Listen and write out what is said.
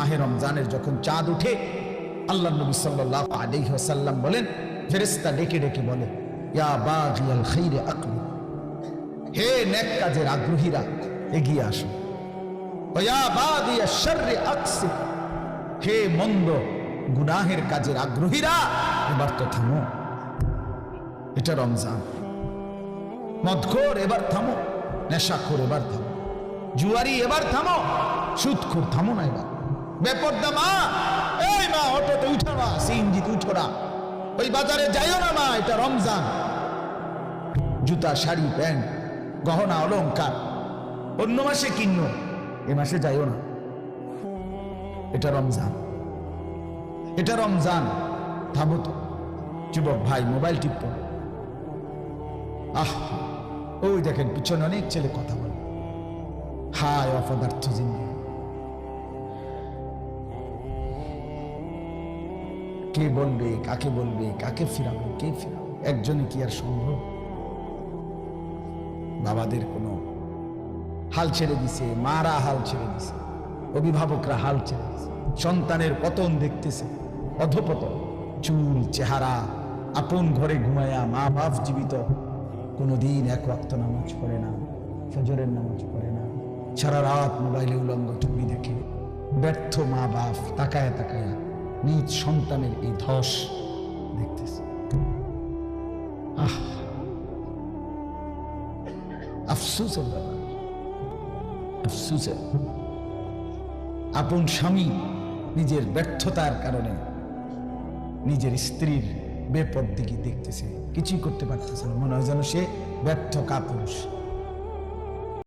মাহে রমজানের যখন চাঁদ উঠে আল্লাহ নবী সাল্লাল্লাহু আলাইহি ওয়াসাল্লাম বলেন, ফেরেশতা ডেকে ডেকে বলে, ইয়া বাগিয়াল খাইরে আকবিল, হে নেক কাজের আগ্রহীরা এগিয়ে আসো। ইয়া বাগিয়াশ শাররি আকসির, হে মন্দ গুনাহের কাজের আগ্রহীরা এবার তো থামো। এটা রমজান। মদখোর এবার থামো, নেশাখোর এবার থামো, জুয়ারি এবার থামো, সুদখোর থামো না এবার। বেপরদা মা, এই মা অটোতে উঠো না, সিএনজিতে উঠো না, ওই বাজারে যাইও না মা, এটা রমজান। জুতা শাড়ি প্যান্ট গহনা অলংকার অন্য মাসে কিনো, এ মাসে যাইও না, এটা রমজান। এটা রমজান, থামো তো। যুবক ভাই মোবাইল টিপো, ওই দেখেন পিছনে অনেক ছেলে কথা বলে, হায় অপদার্থ জিনিস। কে বলবে, কাকে বলবে, কাকে ফিরাবে, কে ফিরাবে? একজনে কি আর সম্ভব? বাবাদের কোনো হাল ছেড়ে দিছে, মারা হাল ছেড়ে দিছে, অভিভাবকরা হাল ছেড়ে দিছে, সন্তানের পতন দেখতেছে, অধপতন। চুল চেহারা, আপন ঘরে ঘুমায়া মা বাপ জীবিত, কোনোদিন এক ওয়াক্ত নামাজ পড়ে না, ফজরের নামাজ পড়ে না, সারা রাত মোবাইলে উলঙ্গ ছবি দেখে। ব্যর্থ মা বাপ তাকায়া তাকায়া নিজ সন্তানের এই ধস দেখতেছে। আফসোস, আফসোস। আপন স্বামী নিজের ব্যর্থতার কারণে নিজের স্ত্রীর বেপরদিগি দেখতেছে, কিছুই করতে পারতেছে না, মনে হয় যেন সে ব্যর্থ কাপুরুষ।